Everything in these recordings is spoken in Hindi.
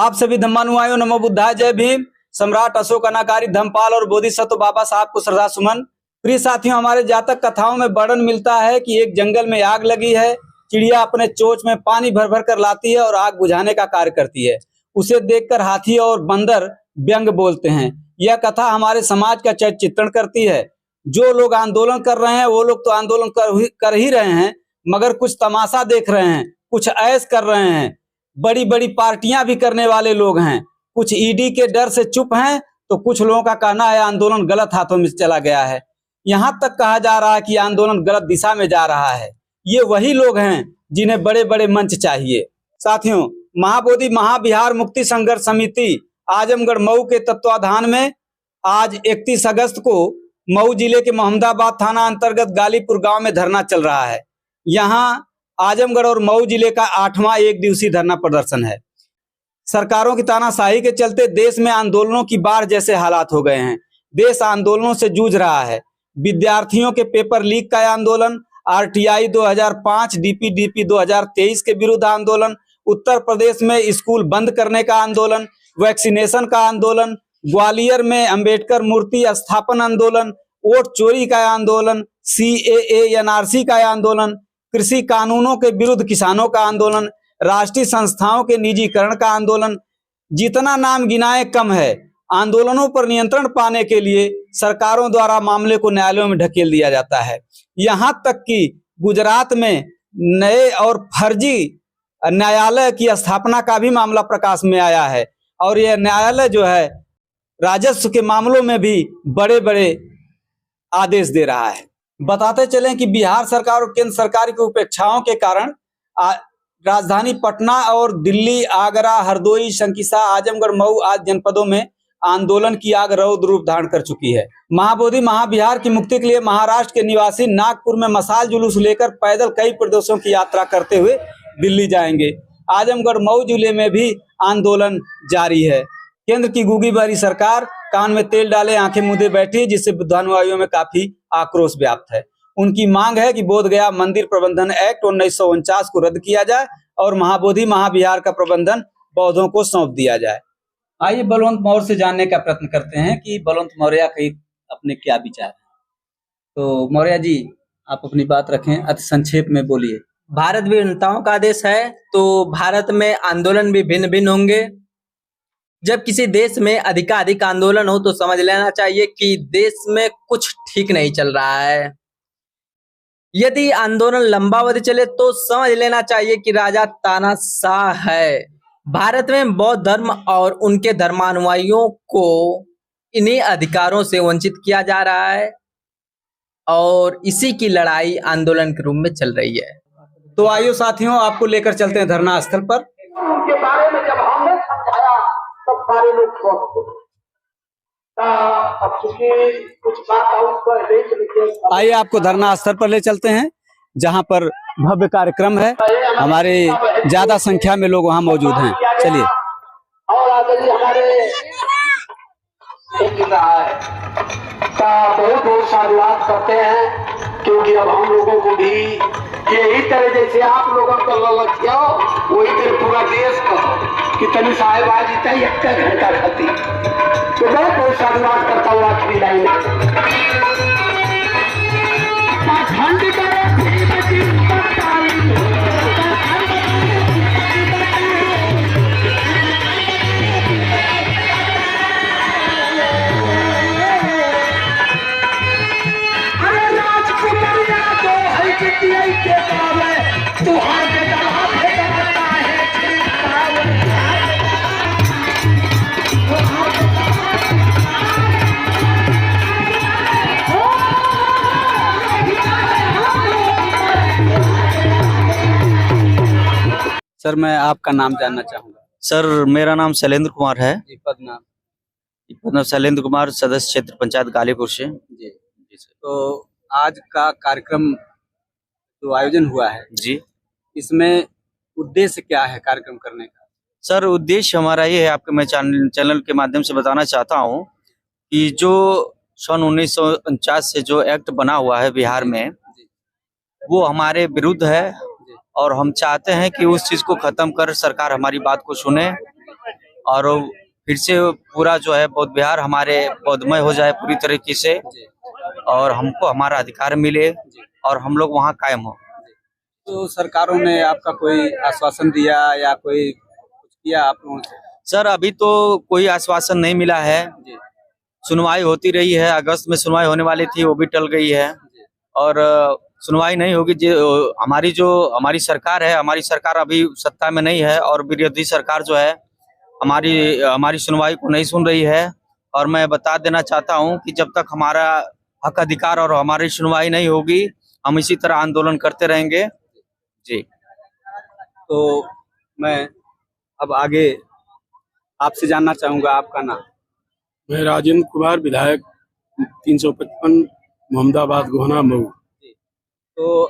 आप सभी धम्मानुआयों नमो बुद्धाय जय भीम। सम्राट अशोक अनाकारी धम्मपाल और बोधिसत्व बाबा साहब को श्रद्धा सुमन। प्रिय साथियों, हमारे जातक कथाओं में वर्णन मिलता है कि एक जंगल में आग लगी है। चिड़िया अपने चोंच में पानी भर भर कर लाती है और आग बुझाने का कार्य करती है। उसे देखकर हाथी और बंदर व्यंग बोलते हैं। यह कथा हमारे समाज का चित्रण करती है। जो लोग आंदोलन कर रहे हैं वो लोग तो आंदोलन कर ही रहे हैं, मगर कुछ तमाशा देख रहे हैं, कुछ ऐश कर रहे हैं। बड़ी बड़ी पार्टियां भी करने वाले लोग हैं। कुछ ईडी के डर से चुप हैं, तो कुछ लोगों का कहना है आंदोलन गलत हाथों में चला गया है। यहाँ तक कहा जा रहा है कि आंदोलन गलत दिशा में जा रहा है। ये वही लोग हैं जिन्हें बड़े बड़े मंच चाहिए। साथियों, महाबोधि महाविहार मुक्ति संघर्ष समिति आजमगढ़ मऊ के तत्वाधान में आज 31 अगस्त को मऊ जिले के मोहम्मदाबाद थाना अंतर्गत गालीपुर गांव में धरना चल रहा है। यहाँ आजमगढ़ और मऊ जिले का 8वां एक दिवसीय धरना प्रदर्शन है। सरकारों की तानाशाही के चलते देश में आंदोलनों की बाढ़ जैसे हालात हो गए हैं। देश आंदोलनों से जूझ रहा है। विद्यार्थियों के पेपर लीक का आंदोलन, आरटीआई 2005, डीपीडीपी 2023 के विरुद्ध आंदोलन, उत्तर प्रदेश में स्कूल बंद करने का आंदोलन, वैक्सीनेशन का आंदोलन, ग्वालियर में अंबेडकर मूर्ति स्थापन आंदोलन, वोट चोरी का आंदोलन, सीएए एनआरसी का आंदोलन, कृषि कानूनों के विरुद्ध किसानों का आंदोलन, राष्ट्रीय संस्थाओं के निजीकरण का आंदोलन। जितना नाम गिनाए कम है। आंदोलनों पर नियंत्रण पाने के लिए सरकारों द्वारा मामले को न्यायालयों में ढकेल दिया जाता है। यहाँ तक कि गुजरात में नए और फर्जी न्यायालय की स्थापना का भी मामला प्रकाश में आया है और यह न्यायालय जो है राजस्व के मामलों में भी बड़े बड़े आदेश दे रहा है। बताते चलें कि बिहार सरकार और केंद्र सरकार की उपेक्षाओं के कारण राजधानी पटना और दिल्ली, आगरा, हरदोई, शंकिसा, आजमगढ़, मऊ आदि जनपदों में आंदोलन की आग रौद्र रूप धारण कर चुकी है। महाबोधि महाविहार की मुक्ति के लिए महाराष्ट्र के निवासी नागपुर में मशाल जुलूस लेकर पैदल कई प्रदेशों की यात्रा करते हुए दिल्ली जाएंगे। आजमगढ़ मऊ जिले में भी आंदोलन जारी है। केंद्र की गुगी भरी सरकार कान में तेल डाले आंखें मूंदे बैठी, जिससे बुद्धानुयायियों में काफी आक्रोश व्याप्त है। उनकी मांग है कि बोधगया मंदिर प्रबंधन एक्ट 1949 को रद्द किया जाए और महाबोधि महाविहार का प्रबंधन बौद्धों को सौंप दिया जाए। आइए बलवंत मौर्य से जानने का प्रयत्न करते हैं कि बलवंत मौर्य के अपने क्या विचार हैं। तो मौर्य जी, आप अपनी बात रखें, अति संक्षेप में बोलिए। भारत विभिन्नताओं का देश है, तो भारत में आंदोलन भी भिन्न भिन्न होंगे। जब किसी देश में अधिकाधिक आंदोलन हो तो समझ लेना चाहिए कि देश में कुछ ठीक नहीं चल रहा है। यदि आंदोलन लंबा अवधि चले तो समझ लेना चाहिए कि राजा तानाशाह है। भारत में बौद्ध धर्म और उनके धर्मानुयायियों को इन्हीं अधिकारों से वंचित किया जा रहा है और इसी की लड़ाई आंदोलन के रूप में चल रही है। तो आइए साथियों, आपको लेकर चलते हैं धरना स्थल पर। उनके बारे में जब हमने समझाया तब सारे लोग स्वस्थ। अब चूंकि कुछ बात आइए आपको धरना स्थल पर ले चलते हैं, जहां पर भव्य कार्यक्रम है। हमारे ज्यादा संख्या में लोग वहां मौजूद हैं। चलिए। और आगे हमारे बहुत बहुत साधुवाद करते हैं, क्योंकि अब हम लोगों को भी यही तरह जैसे आप लोगों को ललच किया वही तरह पूरा देश को कितनी साहेब आज इतना एक घंटा खाती, तो बहुत बहुत साधुवाद करता हुआ आखिरी लाइन सर, मैं आपका नाम जानना चाहूंगा। सर, मेरा नाम शैलेंद्र कुमार है। जी, पद नाम? पद शैलेंद्र कुमार, सदस्य क्षेत्र पंचायत गालीपुर से। जी जी सर। तो आज का कार्यक्रम जो आयोजन हुआ है जी, इसमें उद्देश्य क्या है कार्यक्रम करने का? सर, उद्देश्य हमारा ये है, आपके मैं चैनल के माध्यम से बताना चाहता हूँ कि जो सन 1949 से जो एक्ट बना हुआ है बिहार में, वो हमारे विरुद्ध है और हम चाहते हैं कि उस चीज को खत्म कर सरकार हमारी बात को सुने और फिर से पूरा जो है बौद्ध विहार हमारे बौद्धमय हो जाए पूरी तरीके से, और हमको हमारा अधिकार मिले और हम लोग वहाँ कायम हो। तो सरकारों ने आपका कोई आश्वासन दिया या कोई कुछ किया आप लोगों से? सर अभी तो कोई आश्वासन नहीं मिला है। सुनवाई होती रही है, अगस्त में सुनवाई होने वाली थी, वो भी टल गई है और सुनवाई नहीं होगी। हमारी सरकार है, हमारी सरकार अभी सत्ता में नहीं है और विरोधी सरकार जो है हमारी सुनवाई को नहीं सुन रही है। और मैं बता देना चाहता हूं कि जब तक हमारा हक अधिकार और हमारी सुनवाई नहीं होगी, हम इसी तरह आंदोलन करते रहेंगे जी। तो मैं अब आगे आपसे जानना चाहूंगा, आपका नाम? मैं राजेंद्र कुमार, विधायक 355 मोहम्मदाबाद गोहना मऊ। तो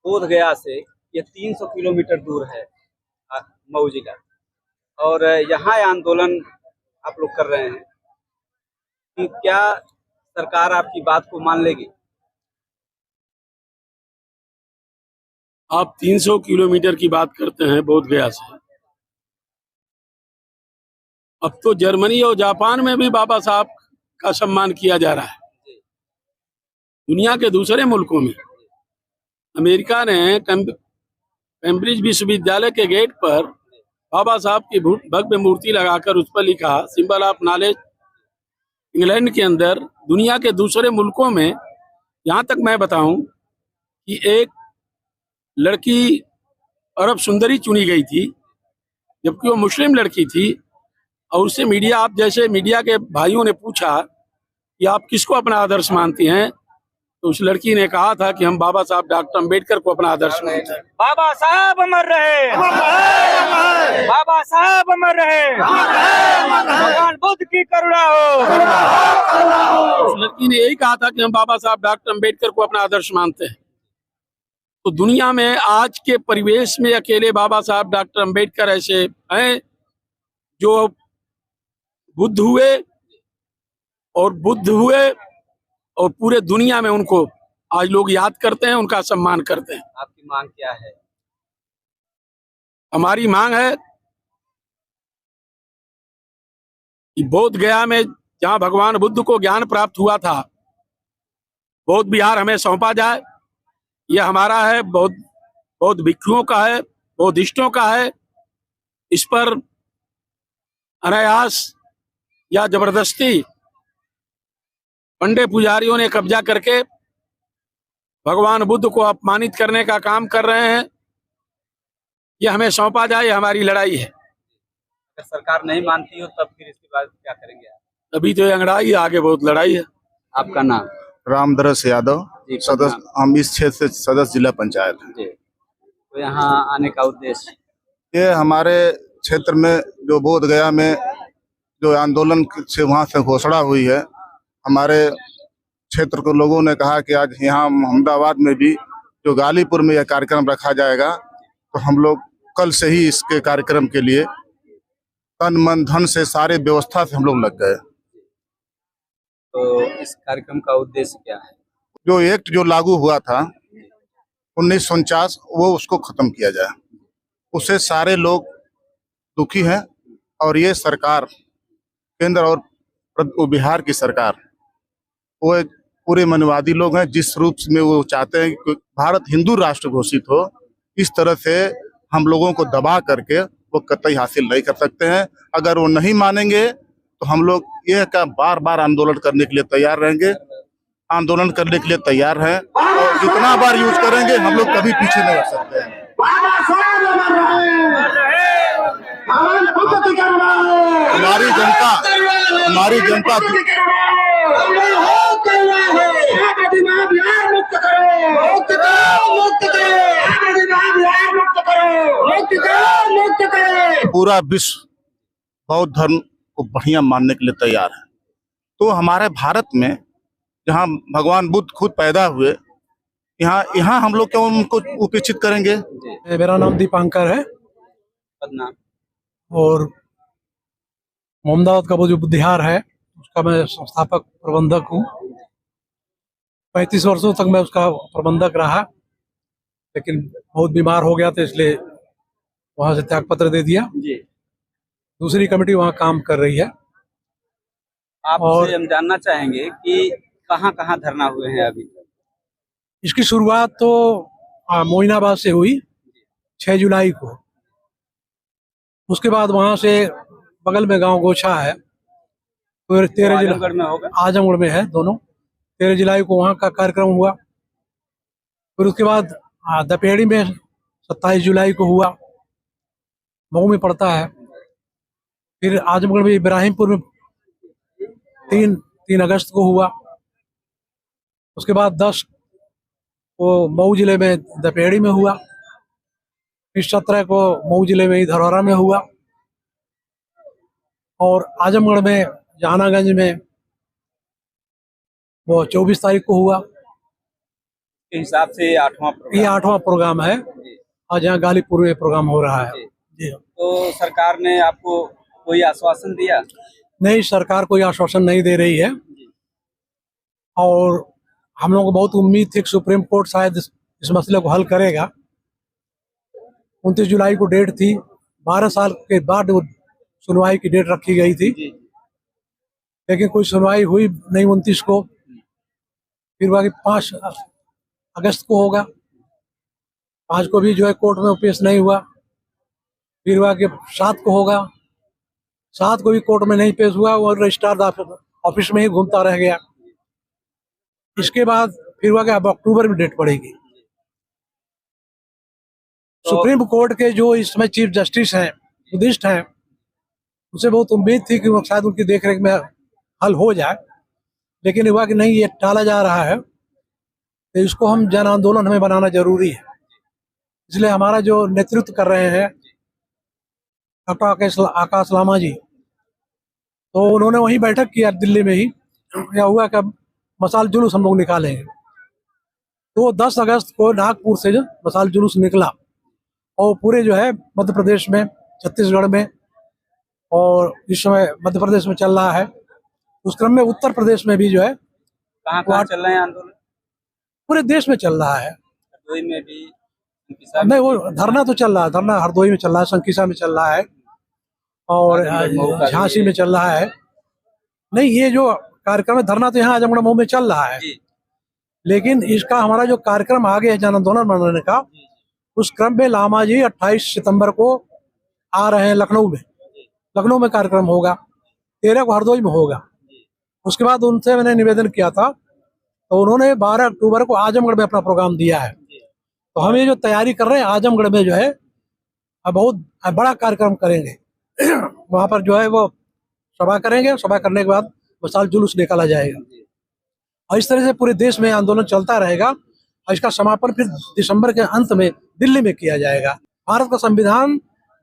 बोध गया से ये 300 किलोमीटर दूर है मऊ जिला, और यहाँ आंदोलन आप लोग कर रहे हैं कि क्या सरकार आपकी बात को मान लेगी? आप 300 किलोमीटर की बात करते हैं बोध गया से। अब तो जर्मनी और जापान में भी बाबा साहब का सम्मान किया जा रहा है। दुनिया के दूसरे मुल्कों में अमेरिका ने कैम्ब्रिज विश्वविद्यालय के गेट पर बाबा साहब की भव्य मूर्ति लगाकर उस पर लिखा सिंबल ऑफ नॉलेज। इंग्लैंड के अंदर दुनिया के दूसरे मुल्कों में, यहाँ तक मैं बताऊं कि एक लड़की अरब सुंदरी चुनी गई थी, जबकि वो मुस्लिम लड़की थी, और उससे मीडिया, आप जैसे मीडिया के भाइयों ने पूछा कि आप किसको अपना आदर्श मानती हैं, तो उस लड़की ने कहा था कि हम बाबा साहब डॉक्टर अम्बेडकर को अपना आदर्श मानते हैं। बाबा साहब अमर रहे, बाबा साहब अमर रहे, भगवान बुद्ध की करुणा हो। उस लड़की ने यही कहा था कि हम बाबा साहब डॉक्टर अम्बेडकर को अपना आदर्श मानते हैं। तो दुनिया में आज के परिवेश में अकेले बाबा साहब डॉक्टर अम्बेडकर ऐसे हैं जो बुद्ध हुए और पूरे दुनिया में उनको आज लोग याद करते हैं, उनका सम्मान करते हैं। आपकी मांग क्या है? हमारी मांग है कि बोध गया में जहां भगवान बुद्ध को ज्ञान प्राप्त हुआ था, बौद्ध विहार हमें सौंपा जाए। यह हमारा है, बौद्ध भिक्षुओं का है, बौद्धिस्टों का है। इस पर अनायास या जबरदस्ती पंडे पुजारियों ने कब्जा करके भगवान बुद्ध को अपमानित करने का काम कर रहे हैं। यह हमें सौंपा जाए, यह हमारी लड़ाई है। अगर सरकार नहीं मानती हो तब फिर इसके बाद क्या करेंगे आप? अभी तो अंगड़ाई है, आगे बहुत लड़ाई है। आपका नाम? रामदरस यादव, सदस्य, हम इस क्षेत्र से सदस्य जिला पंचायत हैं। जी। तो यहाँ आने का उद्देश्य? ये हमारे क्षेत्र में जो बोध गया में जो आंदोलन से वहाँ से घोषणा हुई है, हमारे क्षेत्र के लोगों ने कहा कि आज यहाँ अहमदाबाद में भी जो गालीपुर में यह कार्यक्रम रखा जाएगा, तो हम लोग कल से ही इसके कार्यक्रम के लिए तन मन धन से सारे व्यवस्था से हम लोग लग गए। तो इस कार्यक्रम का उद्देश्य क्या है? जो एक्ट जो लागू हुआ था 1949, वो उसको खत्म किया जाए। उससे सारे लोग दुखी हैं और ये सरकार, केंद्र और बिहार की सरकार, वो एक पूरे मनवादी लोग हैं। जिस रूप में वो चाहते हैं कि भारत हिंदू राष्ट्र घोषित हो, इस तरह से हम लोगों को दबा करके वो कतई हासिल नहीं कर सकते हैं। अगर वो नहीं मानेंगे तो हम लोग यह का बार बार आंदोलन करने के लिए तैयार रहेंगे, आंदोलन करने के लिए तैयार हैं, और जितना बार यूज करेंगे हम लोग कभी पीछे नहीं हट सकते हैं। हमारी जनता पूरा विश्व बौद्ध धर्म को बढ़िया मानने के लिए तैयार है। तो हमारे भारत में जहाँ भगवान बुद्ध खुद पैदा हुए, यहाँ हम लोग क्यों उनको उपेक्षित करेंगे? मेरा नाम दीपांकर है और मोहम्मदाबाद का वो जो बुद्ध विहार है उसका मैं संस्थापक प्रबंधक हूँ। 35 वर्षों तक मैं उसका प्रबंधक रहा, लेकिन बहुत बीमार हो गया था, इसलिए वहां से त्याग पत्र दे दिया। दूसरी कमेटी वहाँ काम कर रही है। आपसे और- हम जानना चाहेंगे कि कहाँ कहाँ धरना हुए हैं अभी तक? इसकी शुरुआत तो मोइनाबाद से हुई 6 जुलाई को। उसके बाद वहाँ से बगल में गांव गोछा है, फिर 13 जुलाई आजमगढ़ में होगा। आजमगढ़ में है दोनों। 13 जुलाई को वहाँ का कार्यक्रम हुआ। फिर उसके बाद दपेड़ी में 27 जुलाई को हुआ, मऊ में पड़ता है। फिर आजमगढ़ में इब्राहिमपुर में 3 अगस्त को हुआ। उसके बाद 10 को मऊ जिले में दपेड़ी में हुआ। फिर 17 को मऊ जिले में ही धरौरा में हुआ। और आजमगढ़ में जहानागंज में वो 24 तारीख को हुआ। के हिसाब से ये 8वां ये प्रोग्राम। 8वां प्रोग्राम है और यहाँ गालीपुर में प्रोग्राम हो रहा है। जी। तो सरकार ने आपको कोई आश्वासन दिया? नहीं, सरकार कोई आश्वासन नहीं दे रही है। और हम लोग को बहुत उम्मीद थी कि सुप्रीम कोर्ट शायद इस मसले को हल करेगा। 29 जुलाई को डेट थी, 12 साल के बाद वो सुनवाई की डेट रखी गई थी, लेकिन कोई सुनवाई हुई नहीं 29 को। फिर बाकी 5 अगस्त को होगा। 5 को भी जो है कोर्ट में पेश नहीं हुआ। फिर बाकी 7 को होगा। 7 को भी कोर्ट में नहीं पेश हुआ, वो रजिस्ट्रार ऑफिस में ही घूमता रह गया। इसके बाद फिर हुआ कि अब अक्टूबर में डेट पड़ेगी। सुप्रीम कोर्ट के जो इस समय चीफ जस्टिस हैं, बुद्धिस्ट हैं, उनसे बहुत उम्मीद थी कि वो शायद उनकी देखरेख में हल हो जाए, लेकिन हुआ कि नहीं, ये टाला जा रहा है। तो इसको हम जन आंदोलन हमें बनाना जरूरी है। इसलिए हमारा जो नेतृत्व कर रहे हैं डॉक्टर आकाश लामा जी, तो उन्होंने वहीं बैठक किया दिल्ली में ही। क्या हुआ कि अब मसाल जुलूस हम लोग निकालेंगे। तो 10 अगस्त को नागपुर से जो मसाल जुलूस निकला, और पूरे जो है मध्य प्रदेश में, छत्तीसगढ़ में, और इस समय मध्य प्रदेश में चल रहा है। उस क्रम में उत्तर प्रदेश में भी जो है कहाँ कहाँ चल रहे हैं आंदोलन? पूरे देश में चल रहा है। हरदोई में भी, संकिसा में नहीं, वो धरना तो चल रहा है, धरना हरदोई में चल रहा है, संकिसा में चल रहा है, और झांसी में चल रहा है। नहीं, ये जो कार्यक्रम है, धरना तो यहाँ आजमगढ़ मऊ में चल रहा है, लेकिन इसका हमारा जो कार्यक्रम आगे है जन आंदोलन बनाने का, उस क्रम में लामा जी 28 सितंबर को आ रहे हैं लखनऊ में। लखनऊ में कार्यक्रम होगा, 13 को हरदोई में होगा। उसके बाद उनसे मैंने निवेदन किया था, तो उन्होंने 12 अक्टूबर को आजमगढ़ में अपना प्रोग्राम दिया है। तो हम ये जो तैयारी कर रहे हैं, आजमगढ़ में जो है अब बहुत बड़ा कार्यक्रम करेंगे। वहाँ पर जो है वो सभा करेंगे, सभा करने के बाद मसाल जुलूस निकाला जाएगा, और इस तरह से पूरे देश में आंदोलन चलता रहेगा। और इसका समापन फिर दिसंबर के अंत में दिल्ली में किया जाएगा। भारत का संविधान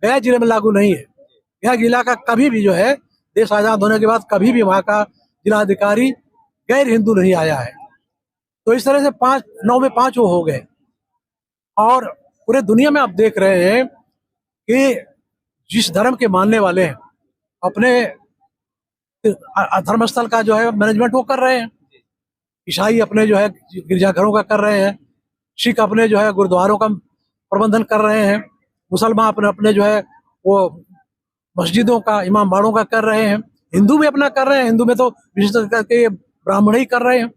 गया जिले में लागू नहीं है। गया जिला का कभी भी जो है, देश आजाद होने के बाद कभी भी वहाँ का जिलाधिकारी गैर हिंदू नहीं आया है। तो इस तरह से 9 में 5 वो हो गए। और पूरे दुनिया में आप देख रहे हैं कि जिस धर्म के मानने वाले हैं, अपने धर्मस्थल का जो है मैनेजमेंट वो कर रहे हैं। ईसाई अपने जो है गिरजाघरों का कर रहे हैं, सिख अपने जो है गुरुद्वारों का प्रबंधन कर रहे हैं, मुसलमान अपने अपने जो है वो मस्जिदों का, इमाम बाड़ों का कर रहे हैं, हिंदू भी अपना कर रहे हैं। हिंदू में तो विशेष करके ब्राह्मण ही कर रहे हैं।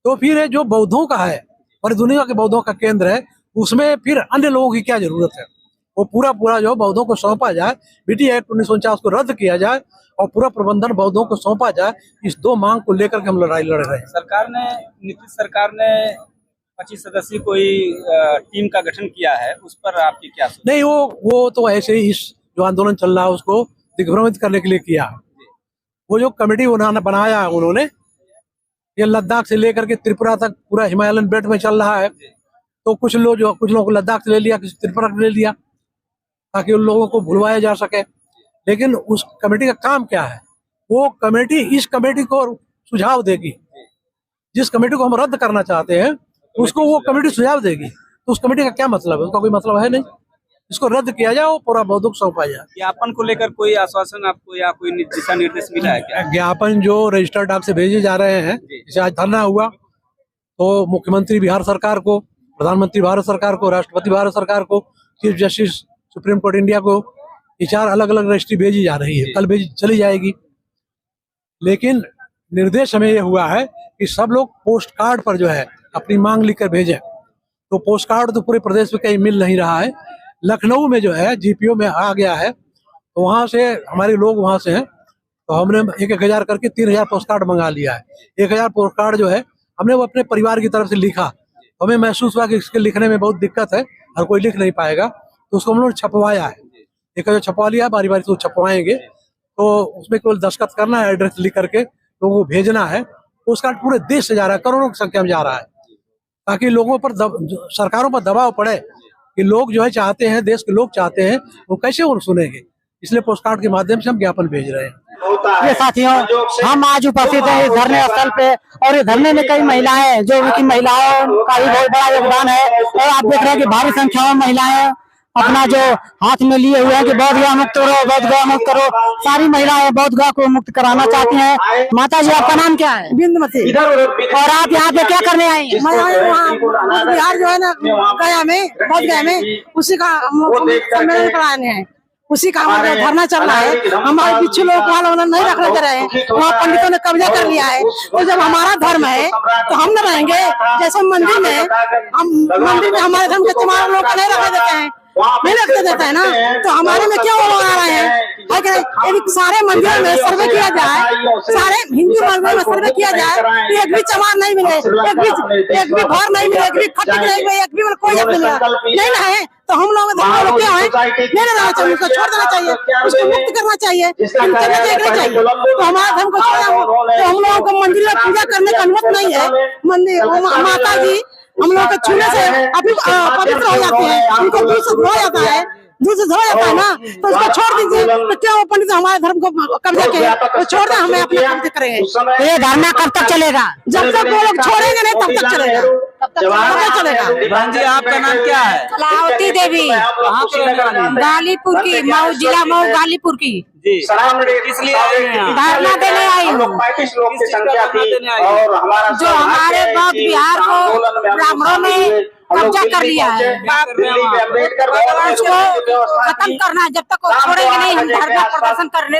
तो फिर ये जो बौद्धों का है और दुनिया के बौद्धों का केंद्र है, उसमें फिर अन्य लोगों की क्या जरूरत है? वो पूरा जो बौद्धों को सौंपा जाए, बीटी एक्ट 1949 को रद्द किया जाए और पूरा प्रबंधन बौद्धों को सौंपा जाए। इस 2 मांग को लेकर के हम लड़ाई लड़ रहे हैं। नीतीश सरकार ने 25 सदस्यीय कोई टीम का गठन किया है, उस पर आपकी क्या सोच? नहीं, वो तो ऐसे ही इस जो आंदोलन चल रहा है उसको दिग्भ्रमित करने के लिए किया। वो जो कमेटी उन्होंने बनाया, उन्होंने ये लद्दाख से लेकर के त्रिपुरा तक पूरा हिमालयन बेल्ट में चल रहा है। तो कुछ लोगों को लद्दाख से ले लिया, कुछ त्रिपुरा से ले लिया, ताकि उन लोगों को भुलवाया जा सके। लेकिन उस कमेटी का काम क्या है? वो कमेटी इस कमेटी को सुझाव देगी। जिस कमेटी को हम रद्द करना चाहते हैं उसको वो कमेटी सुझाव देगी। तो उस कमेटी का क्या मतलब है? उसका कोई मतलब है नहीं। इसको रद्द किया जाए, वो पूरा बौद्धों को सौंपा जाए। ज्ञापन को लेकर कोई आश्वासन आपको या कोई दिशा निर्देश मिला है क्या? ज्ञापन जो रजिस्टर्ड डाक से भेजे जा रहे हैं, जैसे आज धरना हुआ तो मुख्यमंत्री बिहार सरकार को, प्रधानमंत्री भारत सरकार को, राष्ट्रपति भारत सरकार को, chief justice supreme court India को, ये 4 अलग अलग रजिस्ट्री भेजी जा रही है, कल भेजी चली जाएगी। लेकिन निर्देश हमें ये हुआ है कि सब लोग पोस्ट कार्ड पर जो है अपनी मांग लिखकर भेजें। तो पोस्ट कार्ड तो पूरे प्रदेश में कहीं मिल नहीं रहा है। लखनऊ में जो है जीपीओ में आ गया है, तो वहाँ से हमारे लोग वहाँ से हैं, तो हमने 1,000 करके 3,000 पोस्ट कार्ड मंगा लिया है। 1,000 पोस्ट कार्ड जो है हमने वो अपने परिवार की तरफ से लिखा। तो हमें महसूस हुआ कि इसके लिखने में बहुत दिक्कत है, हर कोई लिख नहीं पाएगा, तो उसको हम लोग छपवाया है। 1,000 छपवा लिया, बारी बारी से छपवाएंगे। तो उसमें केवल दस्तखत करना है, एड्रेस लिख करके लोगों को भेजना है। पोस्ट कार्ड पूरे देश से जा रहा है, करोड़ों की संख्या में जा रहा है, ताकि लोगों पर सरकारों पर दबाव पड़े कि लोग जो है चाहते हैं, देश के लोग चाहते हैं, वो कैसे उन सुनेंगे। इसलिए पोस्ट कार्ड के माध्यम से हम ज्ञापन भेज रहे हैं। ये साथियों, हम आज उपस्थित हैं इस धरने स्थल पे, और इस धरने में कई महिलाएं, जो कि महिलाओं का भी बहुत बड़ा योगदान है। और आप देख रहे हैं कि भारी संख्या में महिलाएं अपना जो हाथ में लिए हुए हैं कि बौद्ध गया मुक्त करो, बौद्ध गया मुक्त करो। सारी महिलाएं बौद्ध गया को मुक्त कराना चाहती हैं। माता जी, आपका नाम क्या है? बिंदुमती। और आप यहाँ पे क्या करने आई हैं? बिहार जो है ना, गया में, बौद्ध गया में, उसी का सम्मेलन कराने हैं, उसी का हमारा धरना चल रहा है। हमारे पिछले लोग वहाँ नहीं रखने दे रहे हैं, वहाँ पंडितों ने कब्जा कर लिया है। तो जब हमारा धर्म है तो हम न रहेंगे। जैसे मंदिर में हमारे धर्म के तुम्हारे लोग नहीं रखने देते हैं, नहीं रखते देता है ना, तो हमारे में क्यों लोग आ रहे हैं? सारे मंदिरों में सर्वे किया जाए, सारे हिंदू मंदिरों में सर्वे किया जाए, तो एक भी चमार नहीं मिले, एक भी घर नहीं मिले, एक भी खट नहीं मिले, एक भी कोई नहीं रहे। तो हम लोग क्या है, नहीं रहना चाहिए, उसको छोड़ देना चाहिए, उसको मुक्त करना चाहिए, देखना चाहिए। तो हमारा धर्म को छोड़ा, तो हम लोगों को मंदिर में पूजा करने का अनुमति नहीं है। मंदिर माता जी हम लोग को छूने से अभी पवित्र हो जाते हैं, उनको दूध से धोया जाता है, दूध से धोया जाता है ना, तो उसको छोड़ दीजिए। तो क्या वो पंडित हमारे धर्म को कब्जा किए, तो छोड़ दे, हमें अपने कब्जे करेंगे। ये धरना कब तक चलेगा? जब तक वो लोग छोड़ेंगे नहीं तब तक चलेगा, तब तक चलेगा। बहन जी, आपका नाम क्या है? कलावती देवी, गालीपुर की, मऊ जिला, मऊ गालीपुर की जी। किस लिए आई हैं? धरना देने आई हूँ। जो हमारे बौद्ध बिहार को ब्राह्मणों ने कब्जा कर लिया है, उसको खत्म करना है। जब तक वो छोड़ेंगे नहीं, हम धरना प्रदर्शन करने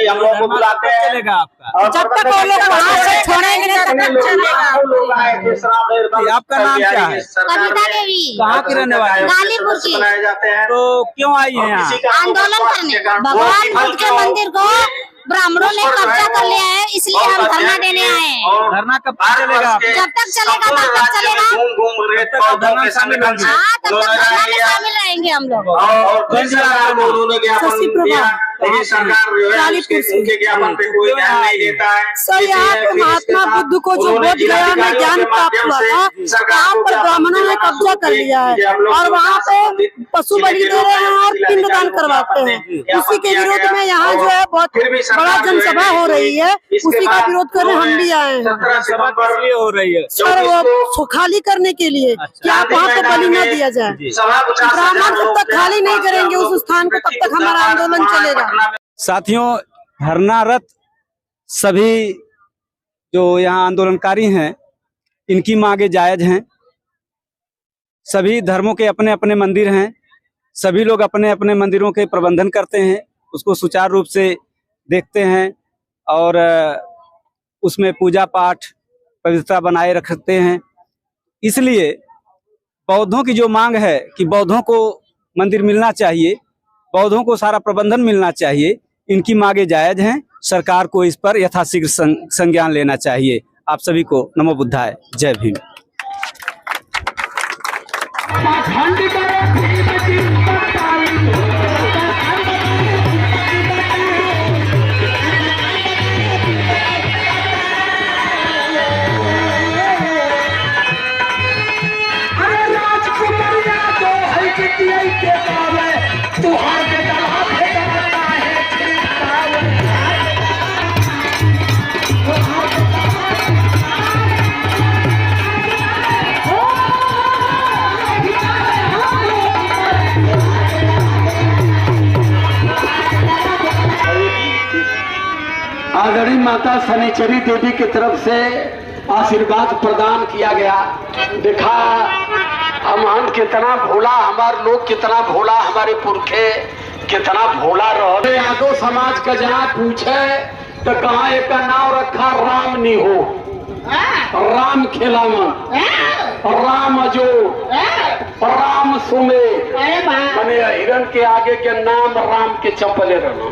हम लोग को बुलाते हैं। जब तक वो लोग वहाँ से छोड़ेंगे नहीं तब तक चलेगा। आपका नाम क्या है? कविता देवी। कहाँ की रहने वाली? गालीपुर की। तो क्यों आई है यहाँ? आंदोलन करने। भगवान बुद्ध के मंदिर को ब्राह्मणों ने कब्जा कर लिया है, इसलिए हम धरना देने आए हैं। धरना कब तक चलेगा? जब तक चलेगा तब तक चलेगा। हाँ, तब तक धरना में शामिल रहेंगे हम लोग। लेकिन सरकार जो है उनके ज्ञापन पे कोई ध्यान नहीं देता है। सर, यहाँ पे महात्मा बुद्ध को जो बोध गया में ज्ञान प्राप्त हुआ था, वहाँ पर ब्राह्मणों ने कब्जा कर लिया है, और वहाँ पे पशु बलि दे रहे हैं और पिंडदान करवाते हैं। उसी के विरोध में यहाँ जो है बहुत बड़ा जनसभा हो रही है, उसी का विरोध करने हम भी आए हैं। हो रही है सर, वो खाली करने के लिए कि आप वहाँ पे बलि न दिया जाए। ब्राह्मण जब तक खाली नहीं करेंगे उस स्थान को, तब तक हमारा आंदोलन चलेगा। साथियों, धरनारत सभी जो यहाँ आंदोलनकारी हैं, इनकी मांगे जायज हैं। सभी धर्मों के अपने अपने मंदिर हैं, सभी लोग अपने अपने मंदिरों के प्रबंधन करते हैं, उसको सुचारू रूप से देखते हैं और उसमें पूजा पाठ पवित्रता बनाए रखते हैं। इसलिए बौद्धों की जो मांग है कि बौद्धों को मंदिर मिलना चाहिए, बौद्धों को सारा प्रबंधन मिलना चाहिए, इनकी मांगे जायज हैं। सरकार को इस पर यथाशीघ्र संज्ञान लेना चाहिए। आप सभी को नमो बुद्धाय, जय भीम। आदरणीय माता शनिचरी देवी की तरफ से आशीर्वाद प्रदान किया गया। देखा, हम कितना भोला हमारे लोग, कितना भोला हमारे पुरखे, कितना भोला रहे। यादव समाज का जहाँ पूछे तो कहा एक का नाम रखा राम नहीं हो, राम खिलावन, राम अजो, राम सुमे, मैंने हिरण के आगे के नाम राम के चपले रहना।